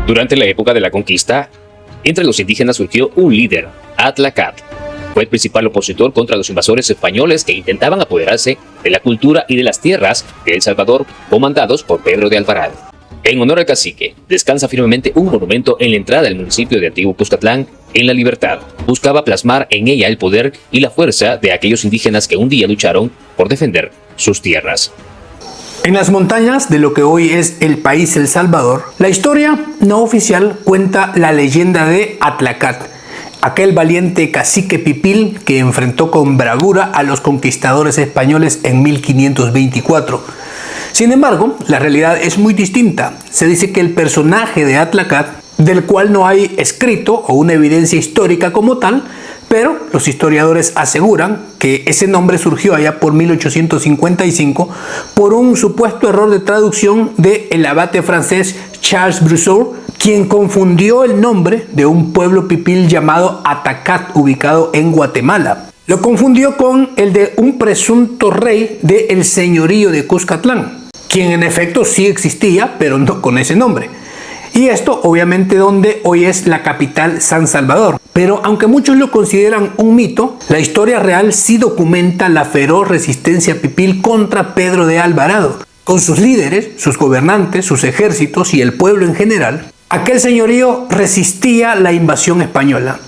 Durante la época de la conquista, entre los indígenas surgió un líder, Atlacat. Fue el principal opositor contra los invasores españoles que intentaban apoderarse de la cultura y de las tierras de El Salvador, comandados por Pedro de Alvarado. En honor al cacique, descansa firmemente un monumento en la entrada del municipio de Antiguo Cuscatlán, en La Libertad. Buscaba plasmar en ella el poder y la fuerza de aquellos indígenas que un día lucharon por defender sus tierras. En las montañas de lo que hoy es el país El Salvador, la historia no oficial cuenta la leyenda de Atlacat, aquel valiente cacique pipil que enfrentó con bravura a los conquistadores españoles en 1524. Sin embargo, la realidad es muy distinta. Se dice que el personaje de Atlacat, del cual no hay escrito o una evidencia histórica como tal, pero los historiadores aseguran que ese nombre surgió allá por 1855 por un supuesto error de traducción del abate francés Charles Brousseau, quien confundió el nombre de un pueblo pipil llamado Atacat, ubicado en Guatemala. Lo confundió con el de un presunto rey del señorío de Cuscatlán, quien en efecto sí existía, pero no con ese nombre. Y esto obviamente donde hoy es la capital San Salvador. Pero aunque muchos lo consideran un mito, la historia real sí documenta la feroz resistencia pipil contra Pedro de Alvarado. Con sus líderes, sus gobernantes, sus ejércitos y el pueblo en general, aquel señorío resistía la invasión española.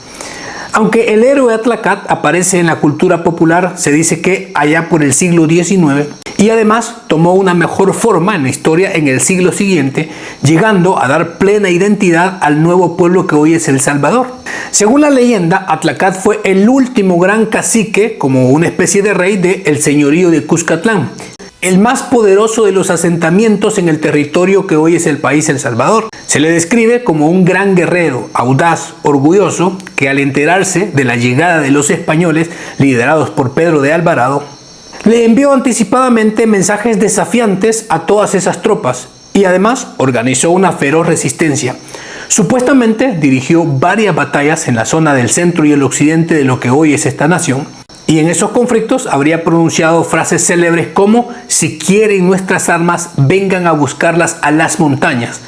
Aunque el héroe Atlacat aparece en la cultura popular, se dice que allá por el siglo XIX, y además tomó una mejor forma en la historia en el siglo siguiente, llegando a dar plena identidad al nuevo pueblo que hoy es El Salvador. Según la leyenda, Atlacat fue el último gran cacique, como una especie de rey del señorío de Cuscatlán, el más poderoso de los asentamientos en el territorio que hoy es el país El Salvador. Se le describe como un gran guerrero, audaz, orgulloso, que al enterarse de la llegada de los españoles, liderados por Pedro de Alvarado, le envió anticipadamente mensajes desafiantes a todas esas tropas y además organizó una feroz resistencia. Supuestamente dirigió varias batallas en la zona del centro y el occidente de lo que hoy es esta nación, y en esos conflictos habría pronunciado frases célebres como: si quieren nuestras armas, vengan a buscarlas a las montañas.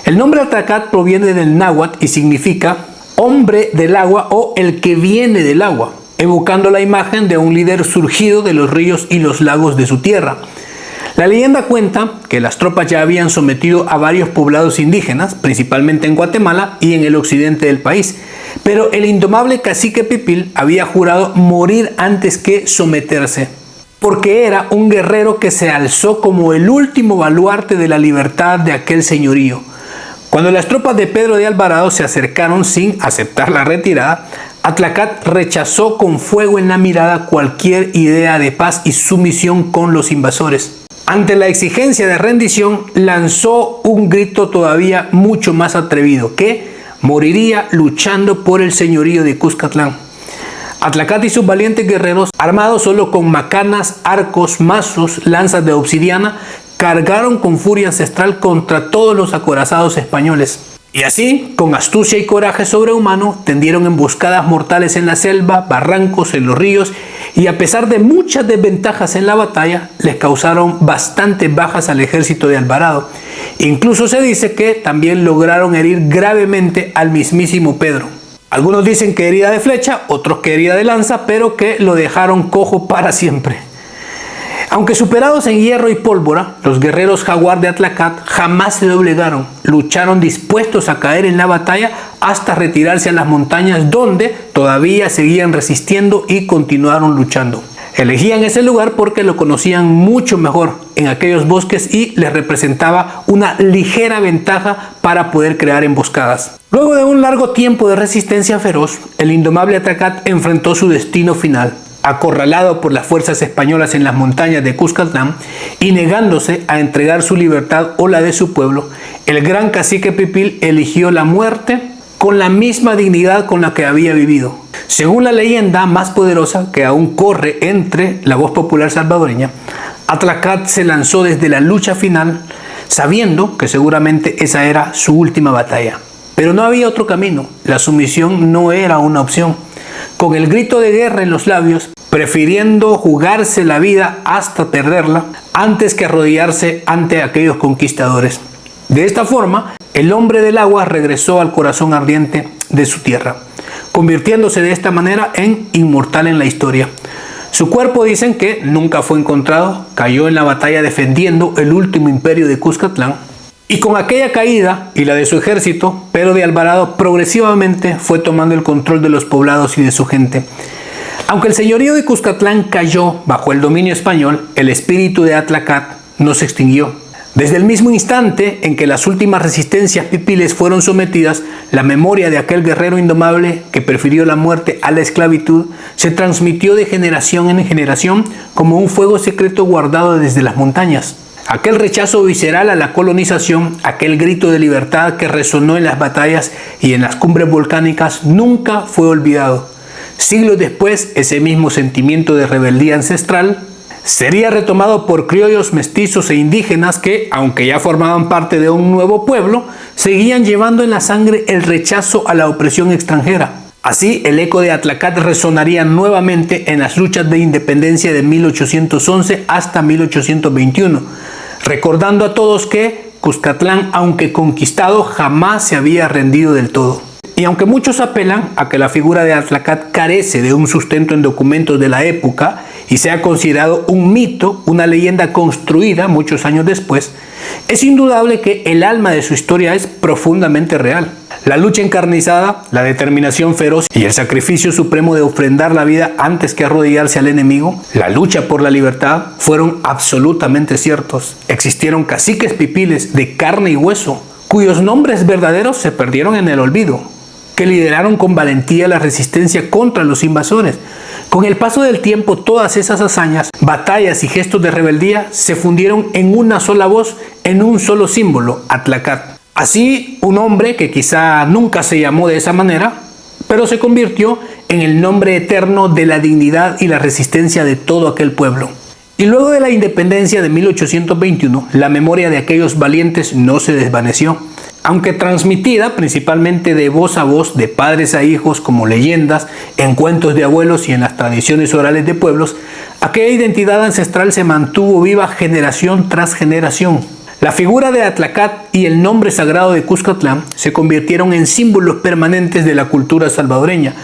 El nombre Atlacat proviene del náhuatl y significa hombre del agua o el que viene del agua, evocando la imagen de un líder surgido de los ríos y los lagos de su tierra. La leyenda cuenta que las tropas ya habían sometido a varios poblados indígenas, principalmente en Guatemala y en el occidente del país, pero el indomable cacique pipil había jurado morir antes que someterse, porque era un guerrero que se alzó como el último baluarte de la libertad de aquel señorío. Cuando las tropas de Pedro de Alvarado se acercaron sin aceptar la retirada, Atlacat rechazó con fuego en la mirada cualquier idea de paz y sumisión con los invasores. Ante la exigencia de rendición, lanzó un grito todavía mucho más atrevido, que moriría luchando por el señorío de Cuscatlán. Atlacat y sus valientes guerreros, armados solo con macanas, arcos, mazos, lanzas de obsidiana, cargaron con furia ancestral contra todos los acorazados españoles. Y así, con astucia y coraje sobrehumano, tendieron emboscadas mortales en la selva, barrancos, en los ríos, y a pesar de muchas desventajas en la batalla, les causaron bastantes bajas al ejército de Alvarado. Incluso se dice que también lograron herir gravemente al mismísimo Pedro. Algunos dicen que herida de flecha, otros que herida de lanza, pero que lo dejaron cojo para siempre. Aunque superados en hierro y pólvora, los guerreros jaguar de Atlacat jamás se doblegaron. Lucharon dispuestos a caer en la batalla hasta retirarse a las montañas, donde todavía seguían resistiendo y continuaron luchando. Elegían ese lugar porque lo conocían mucho mejor en aquellos bosques y les representaba una ligera ventaja para poder crear emboscadas. Luego de un largo tiempo de resistencia feroz, el indomable Atlacat enfrentó su destino final. Acorralado por las fuerzas españolas en las montañas de Cuscatlán y negándose a entregar su libertad o la de su pueblo, el gran cacique pipil eligió la muerte con la misma dignidad con la que había vivido. Según la leyenda más poderosa que aún corre entre la voz popular salvadoreña, Atlacat se lanzó desde la lucha final, sabiendo que seguramente esa era su última batalla. Pero no había otro camino, la sumisión no era una opción. Con el grito de guerra en los labios, prefiriendo jugarse la vida hasta perderla, antes que arrodillarse ante aquellos conquistadores. De esta forma, el hombre del agua regresó al corazón ardiente de su tierra, convirtiéndose de esta manera en inmortal en la historia. Su cuerpo, dicen que nunca fue encontrado, cayó en la batalla defendiendo el último imperio de Cuscatlán. Y con aquella caída y la de su ejército, Pedro de Alvarado progresivamente fue tomando el control de los poblados y de su gente. Aunque el señorío de Cuscatlán cayó bajo el dominio español, el espíritu de Atlacat no se extinguió. Desde el mismo instante en que las últimas resistencias pipiles fueron sometidas, la memoria de aquel guerrero indomable que prefirió la muerte a la esclavitud se transmitió de generación en generación como un fuego secreto guardado desde las montañas. Aquel rechazo visceral a la colonización, aquel grito de libertad que resonó en las batallas y en las cumbres volcánicas nunca fue olvidado. Siglos después, ese mismo sentimiento de rebeldía ancestral sería retomado por criollos, mestizos e indígenas que, aunque ya formaban parte de un nuevo pueblo, seguían llevando en la sangre el rechazo a la opresión extranjera. Así, el eco de Atlacat resonaría nuevamente en las luchas de independencia de 1811 hasta 1821, recordando a todos que Cuscatlán, aunque conquistado, jamás se había rendido del todo. Y aunque muchos apelan a que la figura de Atlacat carece de un sustento en documentos de la época y sea considerado un mito, una leyenda construida muchos años después, es indudable que el alma de su historia es profundamente real. La lucha encarnizada, la determinación feroz y el sacrificio supremo de ofrendar la vida antes que arrodillarse al enemigo, la lucha por la libertad, fueron absolutamente ciertos. Existieron caciques pipiles de carne y hueso, cuyos nombres verdaderos se perdieron en el olvido, que lideraron con valentía la resistencia contra los invasores. Con el paso del tiempo, todas esas hazañas, batallas y gestos de rebeldía se fundieron en una sola voz, en un solo símbolo, Atlacat. Así, un hombre que quizá nunca se llamó de esa manera, pero se convirtió en el nombre eterno de la dignidad y la resistencia de todo aquel pueblo. Y luego de la independencia de 1821, la memoria de aquellos valientes no se desvaneció, aunque transmitida principalmente de voz a voz, de padres a hijos, como leyendas, en cuentos de abuelos y en las tradiciones orales de pueblos. Aquella identidad ancestral se mantuvo viva generación tras generación. La figura de Atlacat y el nombre sagrado de Cuscatlán se convirtieron en símbolos permanentes de la cultura salvadoreña.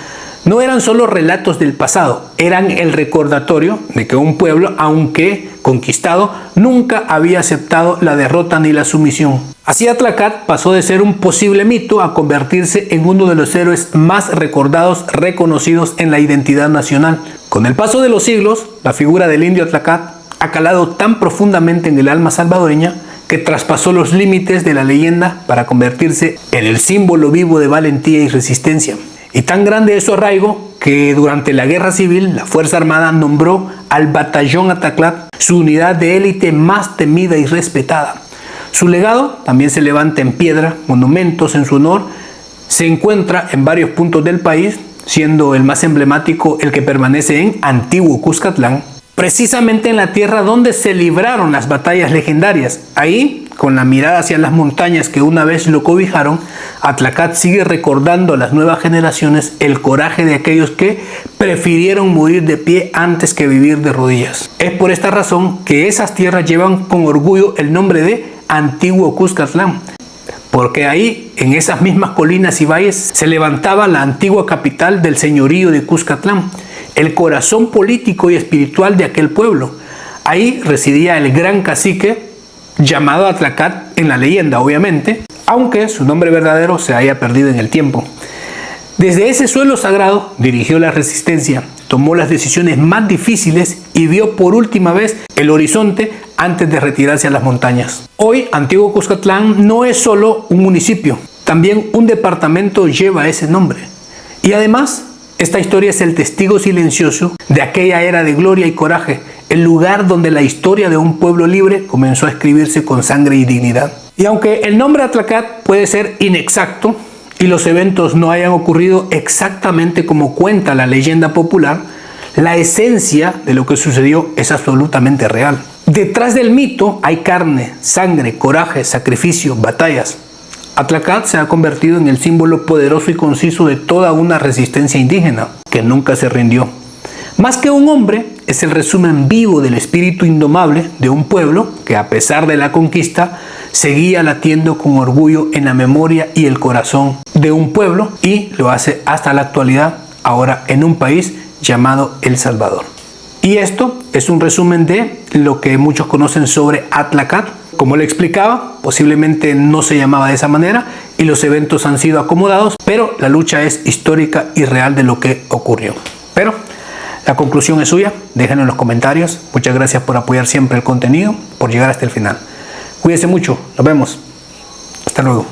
No eran solo relatos del pasado, eran el recordatorio de que un pueblo, aunque conquistado, nunca había aceptado la derrota ni la sumisión. Así Atlacat pasó de ser un posible mito a convertirse en uno de los héroes más recordados, reconocidos en la identidad nacional. Con el paso de los siglos, la figura del indio Atlacat ha calado tan profundamente en el alma salvadoreña que traspasó los límites de la leyenda para convertirse en el símbolo vivo de valentía y resistencia. Y tan grande es su arraigo que durante la Guerra Civil la Fuerza Armada nombró al Batallón Atlacat su unidad de élite más temida y respetada. Su legado también se levanta en piedra, monumentos en su honor, se encuentra en varios puntos del país, siendo el más emblemático el que permanece en Antiguo Cuscatlán, precisamente en la tierra donde se libraron las batallas legendarias. Ahí, con la mirada hacia las montañas que una vez lo cobijaron, Atlacat sigue recordando a las nuevas generaciones el coraje de aquellos que prefirieron morir de pie antes que vivir de rodillas. Es por esta razón que esas tierras llevan con orgullo el nombre de Antiguo Cuscatlán, porque ahí, en esas mismas colinas y valles, se levantaba la antigua capital del señorío de Cuscatlán, el corazón político y espiritual de aquel pueblo. Ahí residía el gran cacique llamado Atlacat en la leyenda, obviamente, aunque su nombre verdadero se haya perdido en el tiempo. Desde ese suelo sagrado dirigió la resistencia, tomó las decisiones más difíciles y vio por última vez el horizonte antes de retirarse a las montañas. Hoy, Antiguo Cuscatlán no es solo un municipio, también un departamento lleva ese nombre. Y además, esta historia es el testigo silencioso de aquella era de gloria y coraje, el lugar donde la historia de un pueblo libre comenzó a escribirse con sangre y dignidad. Y aunque el nombre Atlacat puede ser inexacto y los eventos no hayan ocurrido exactamente como cuenta la leyenda popular, la esencia de lo que sucedió es absolutamente real. Detrás del mito hay carne, sangre, coraje, sacrificio, batallas. Atlacat se ha convertido en el símbolo poderoso y conciso de toda una resistencia indígena que nunca se rindió. Más que un hombre, es el resumen vivo del espíritu indomable de un pueblo que, a pesar de la conquista, seguía latiendo con orgullo en la memoria y el corazón de un pueblo, y lo hace hasta la actualidad, ahora en un país llamado El Salvador. Y esto es un resumen de lo que muchos conocen sobre Atlacat. Como le explicaba, posiblemente no se llamaba de esa manera y los eventos han sido acomodados, pero la lucha es histórica y real de lo que ocurrió. Pero la conclusión es suya, déjenlo en los comentarios. Muchas gracias por apoyar siempre el contenido, por llegar hasta el final. Cuídense mucho, nos vemos. Hasta luego.